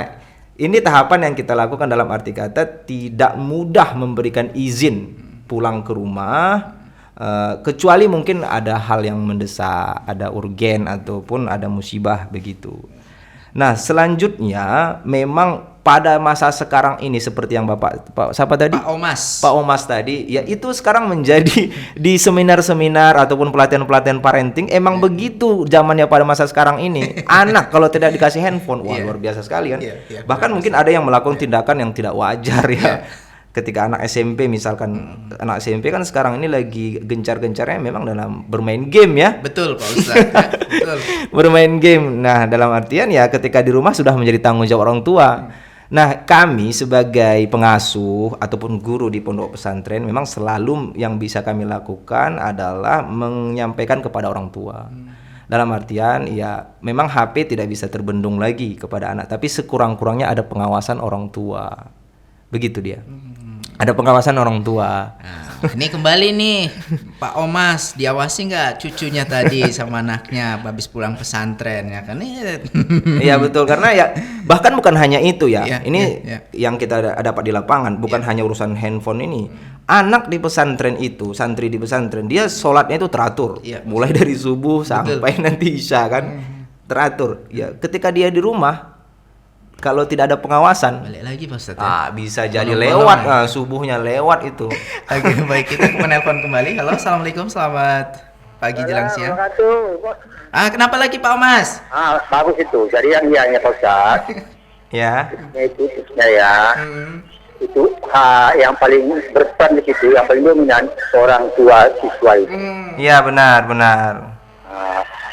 ini tahapan yang kita lakukan dalam arti kata tidak mudah memberikan izin pulang ke rumah. Kecuali mungkin ada hal yang mendesak, ada urgen ataupun ada musibah begitu. Nah, selanjutnya memang pada masa sekarang ini seperti yang Pak siapa tadi? Pak Omas. Pak Omas tadi, ya itu sekarang menjadi di seminar-seminar ataupun pelatihan-pelatihan parenting emang begitu zamannya pada masa sekarang ini. Anak kalau tidak dikasih handphone, wah luar biasa sekali kan. Bahkan mungkin ada yang melakukan tindakan yang tidak wajar ya. Ketika anak SMP misalkan, anak SMP kan sekarang ini lagi gencar-gencarnya memang dalam bermain game ya. Betul Pak Ustadz. Ya, betul. Bermain game. Nah, dalam artian ya ketika di rumah sudah menjadi tanggung jawab orang tua. Nah, kami sebagai pengasuh ataupun guru di pondok pesantren memang selalu yang bisa kami lakukan adalah menyampaikan kepada orang tua. Dalam artian ya memang HP tidak bisa terbendung lagi kepada anak, tapi sekurang-kurangnya ada pengawasan orang tua. Begitu dia. Ada pengawasan orang tua. Nah, ini kembali nih Pak Omas, diawasi nggak cucunya tadi sama anaknya habis pulang pesantren ya kan? Iya betul, karena ya bahkan bukan hanya itu ya. Iya, Ini iya. yang kita dapat di lapangan, bukan hanya urusan handphone ini. Anak di pesantren itu, santri di pesantren, dia sholatnya itu teratur. Iya, mulai dari subuh sampai nanti isya kan. teratur. Ya, ketika dia di rumah, kalau tidak ada pengawasan, Balik lagi Pak Ustadz ya. bisa jadi Bolong-bolong lewat, ya. subuhnya lewat itu. Oke, baik, kita menelpon kembali. Halo, assalamualaikum, selamat pagi jelang siang. Kenapa lagi Pak Omas? Bagus itu. Jadi yang dianya Pak Ustaz, Ya, itu ya. Itu yang paling berperan di situ, yang paling dominan orang tua siswa itu. iya benar.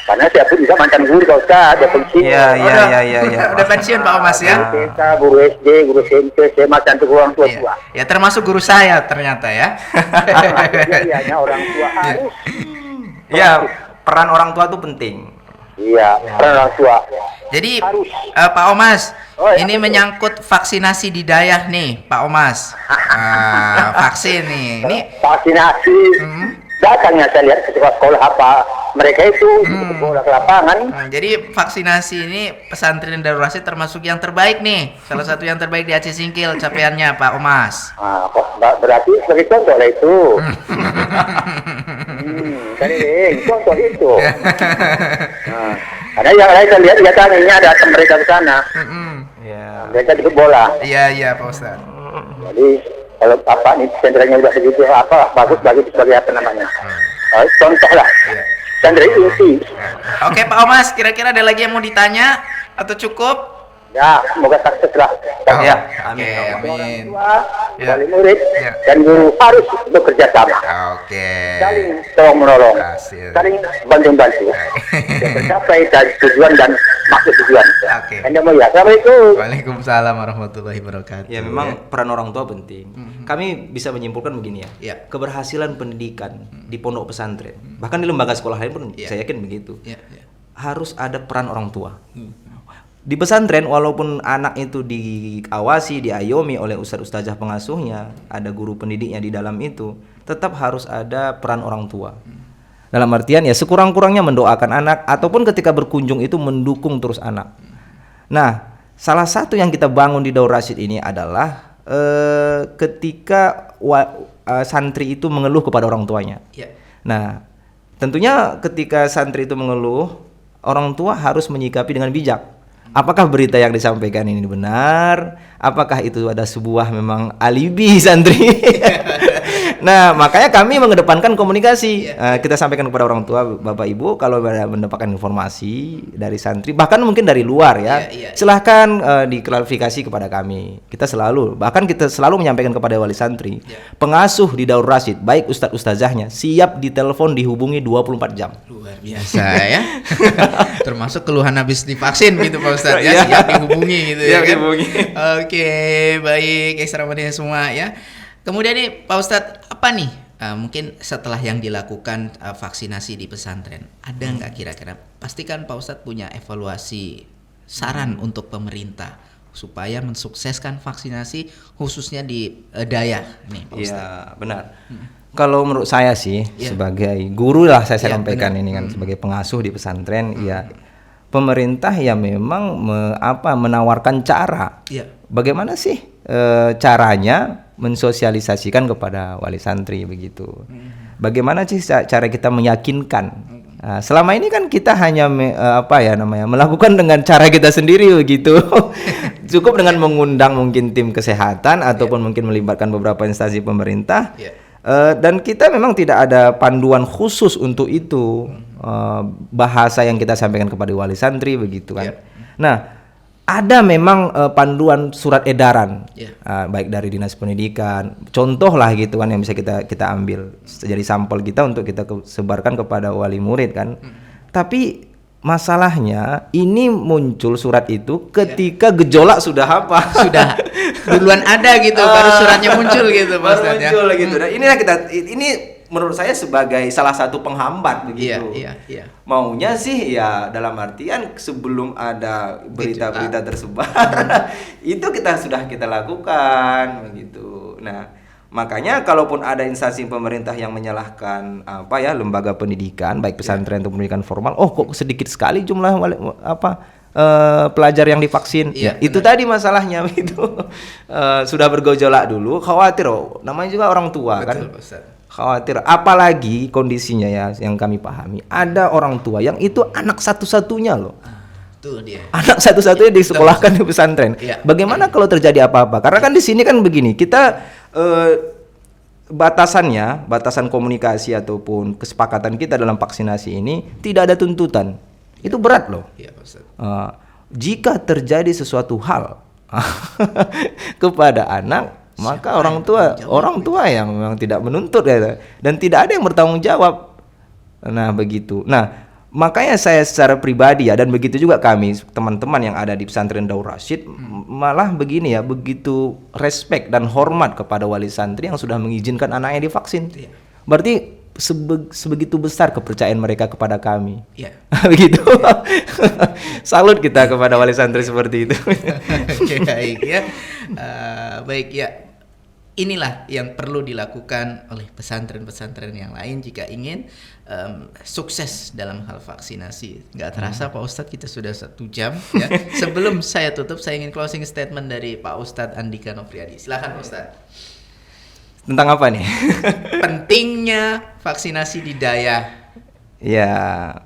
Karena saya pun juga mantan guru Pak Ustaz, ada pensiun. Iya. Udah pensiun Pak Omas ya? Guru TK, guru SD, guru SMP, SMA, cantik orang tua Iya. tua. Ya termasuk guru saya ternyata ya. Iya, orang tua harus. Ya, peran orang tua itu penting. Iya, peran orang tua. Jadi Harus. Pak Omas, Oh, ya, ini betul. menyangkut vaksinasi di Dayah nih, Pak Omas. Vaksin nih. Ini Vaksinasi. Datangnya saya lihat ke sekolah apa mereka itu bola ke lapangan. jadi vaksinasi ini pesantren Darul Rasyid termasuk yang terbaik nih. Salah satu yang terbaik di Aceh Singkil capaiannya Pak Omas. Berarti sebagai contoh lah itu. Jadi contoh itu. Karena yang lain saya lihat ini ada mereka ke sana. Ya. Mereka jemput bola. Iya Pak Ustaz. Jadi kalau nih sentralnya udah segitu bagus sebagai apa namanya? Contoh lah. Sentral inti. Oke Pak Omas, kira-kira ada lagi yang mau ditanya atau cukup? Ya, semoga sukses lah. Ya, Oke, amin. Wali murid Ya. dan guru harus bekerja sama. Oke. Saling tolong menolong, Berhasil. saling bantu-bantu. Tercapai dan tujuan dan maksud tujuan. Oke. Anda mau ya? Assalamualaikum. Waalaikumsalam warahmatullahi wabarakatuh. Ya memang peran orang tua penting. Kami bisa menyimpulkan begini ya. Ya. Keberhasilan pendidikan di pondok pesantren, bahkan di lembaga sekolah lain pun Ya. saya yakin begitu. Ya. Harus ada peran orang tua. Di pesantren walaupun anak itu diawasi, diayomi oleh ustadz-ustazah pengasuhnya, ada guru pendidiknya di dalam itu, tetap harus ada peran orang tua. Dalam artian ya sekurang-kurangnya mendoakan anak ataupun ketika berkunjung itu mendukung terus anak. Nah, salah satu yang kita bangun di Darul Rasyid ini adalah ketika santri itu mengeluh kepada orang tuanya. Ya. Nah, tentunya ketika santri itu mengeluh, orang tua harus menyikapi dengan bijak. Apakah berita yang disampaikan ini benar? Apakah itu ada sebuah memang alibi santri? Nah, makanya kami mengedepankan komunikasi. Kita sampaikan kepada orang tua, Bapak Ibu, kalau ada mendapatkan informasi dari santri, bahkan mungkin dari luar ya, Iya. silahkan diklarifikasi kepada kami. Kita selalu menyampaikan kepada wali santri, pengasuh di Darul Rasyid, baik ustadz ustazahnya, siap ditelepon dihubungi 24 jam. Luar biasa ya. Termasuk keluhan habis divaksin gitu Pak Ustadz ya, Iya. siap dihubungi gitu ya Siap kan. dihubungi. Oke, baik ekstraordinary semua ya. Kemudian nih Pak Ustadz, apa nih mungkin setelah yang dilakukan vaksinasi di pesantren, ada nggak kira-kira? Pastikan Pak Ustadz punya evaluasi saran untuk pemerintah supaya mensukseskan vaksinasi khususnya di Dayah nih Pak Ustadz. Iya, benar. Kalau menurut saya sih Iya. sebagai guru lah saya Iya, sampaikan benar. ini kan sebagai pengasuh di pesantren ya pemerintah ya memang menawarkan cara. Iya. Bagaimana sih caranya mensosialisasikan kepada wali santri begitu. Bagaimana sih cara kita meyakinkan? Nah, selama ini kan kita hanya melakukan dengan cara kita sendiri begitu. Cukup dengan mengundang mungkin tim kesehatan ataupun mungkin melibatkan beberapa instansi pemerintah. Dan kita memang tidak ada panduan khusus untuk itu. Bahasa yang kita sampaikan kepada wali santri begitu kan. Nah, ada memang panduan surat edaran, baik dari dinas pendidikan, contoh lah gitu kan yang bisa kita ambil jadi sampel kita untuk kita sebarkan kepada wali murid kan. Tapi masalahnya ini muncul surat itu ketika gejolak sudah apa? Sudah duluan ada gitu, baru suratnya muncul gitu Pak Ustadz ya. Muncul gitu. Nah, inilah ini menurut saya sebagai salah satu penghambat begitu. Iya. Maunya sih ya dalam artian sebelum ada berita-berita tersebar itu sudah kita lakukan begitu. Nah, makanya kalaupun ada instansi pemerintah yang menyalahkan lembaga pendidikan baik pesantren atau pendidikan formal, kok sedikit sekali jumlah pelajar yang divaksin. Itu tadi masalahnya gitu. Sudah bergejolak dulu, khawatir namanya juga orang tua. Betul, kan. Pak Ustadz. Khawatir, apalagi kondisinya ya yang kami pahami ada orang tua yang itu anak satu-satunya loh. Tuh dia. Anak satu-satunya disekolahkan di pesantren. Iya. Bagaimana kalau terjadi apa-apa? Karena kan di sini kan begini, kita batasan komunikasi ataupun kesepakatan kita dalam vaksinasi ini tidak ada tuntutan. Itu berat loh. Iya, Pak Ustadz. Jika terjadi sesuatu hal kepada anak, maka orang tua yang memang tidak menuntut ya, dan tidak ada yang bertanggung jawab. Nah, begitu. Nah, makanya saya secara pribadi ya, dan begitu juga kami teman-teman yang ada di pesantren Daur Rasyid malah begini ya, begitu respect dan hormat kepada wali santri yang sudah mengizinkan anaknya divaksin. Iya. Berarti sebegitu besar kepercayaan mereka kepada kami. Iya. Begitu. Salut kita kepada wali santri seperti itu. Oke, baik ya. Baik ya. Inilah yang perlu dilakukan oleh pesantren-pesantren yang lain jika ingin sukses dalam hal vaksinasi. Nggak terasa Pak Ustadz kita sudah 1 jam ya. Sebelum saya tutup, saya ingin closing statement dari Pak Ustadz Andika Nofriadi. Silakan Pak Ustadz. Tentang apa nih? Pentingnya vaksinasi di Dayah. Ya,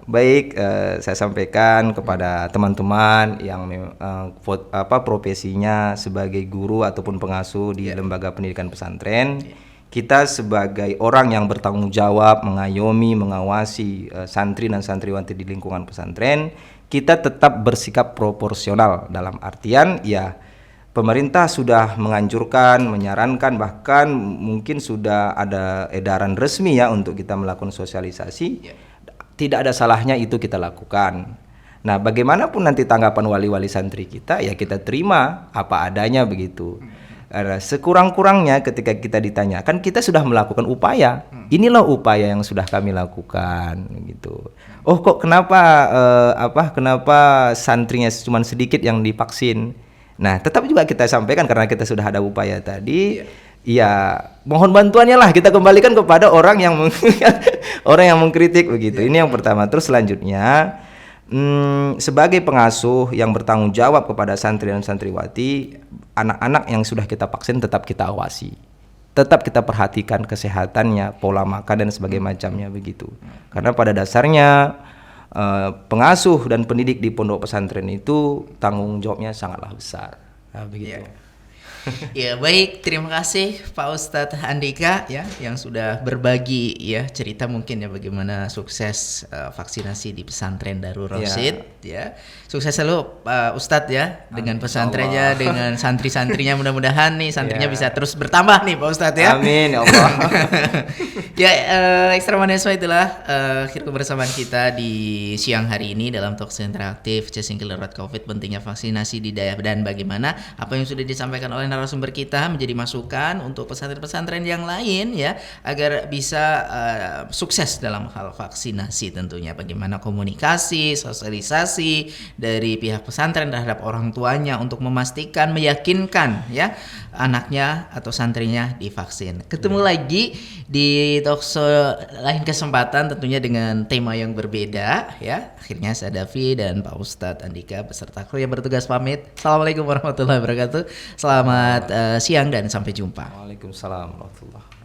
baik, saya sampaikan kepada teman-teman yang profesinya sebagai guru ataupun pengasuh di lembaga pendidikan pesantren. Kita sebagai orang yang bertanggung jawab mengayomi, mengawasi santri dan santriwati di lingkungan pesantren, kita tetap bersikap proporsional dalam artian ya, pemerintah sudah menganjurkan, menyarankan, bahkan mungkin sudah ada edaran resmi ya untuk kita melakukan sosialisasi. Tidak ada salahnya itu kita lakukan. Nah, bagaimanapun nanti tanggapan wali-wali santri kita, ya kita terima apa adanya begitu. Sekurang-kurangnya ketika kita ditanyakan, kita sudah melakukan upaya. Inilah upaya yang sudah kami lakukan gitu. Oh, kok kenapa santrinya cuma sedikit yang divaksin? Nah, tetap juga kita sampaikan karena kita sudah ada upaya tadi. Ya, mohon bantuannya lah, kita kembalikan kepada orang yang orang yang mengkritik begitu. Ini yang pertama. Terus selanjutnya, sebagai pengasuh yang bertanggung jawab kepada santri dan santriwati, anak-anak yang sudah kita vaksin tetap kita awasi, tetap kita perhatikan kesehatannya, pola makan dan sebagainya macamnya begitu. Karena pada dasarnya pengasuh dan pendidik di pondok pesantren itu tanggung jawabnya sangatlah besar. Nah, begitu. Ya, baik, terima kasih Pak Ustadz Andika ya yang sudah berbagi ya cerita mungkin ya bagaimana sukses vaksinasi di pesantren Darul Rasyid ya. Sukses selalu Pak Ustadz ya dengan pesantrennya, dengan santri-santrinya, mudah-mudahan nih santrinya bisa terus bertambah nih Pak Ustadz ya. Amin ya Allah. Ya, Ekstra Mahasiswa itulah akhir kebersamaan kita di siang hari ini dalam Talks Interaktif Chasing Killer Road COVID, pentingnya vaksinasi di Dayah, dan bagaimana apa yang sudah disampaikan oleh narasumber kita menjadi masukan untuk pesantren-pesantren yang lain ya agar bisa sukses dalam hal vaksinasi tentunya. Bagaimana komunikasi, sosialisasi dari pihak pesantren terhadap orang tuanya untuk memastikan, meyakinkan ya anaknya atau santrinya divaksin. Ketemu lagi di talkshow lain kesempatan tentunya dengan tema yang berbeda ya. Akhirnya saya Davi dan Pak Ustadz Andika beserta kru yang bertugas pamit. Assalamualaikum warahmatullahi wabarakatuh. Selamat siang dan sampai jumpa. Waalaikumsalam warahmatullahi wabarakatuh.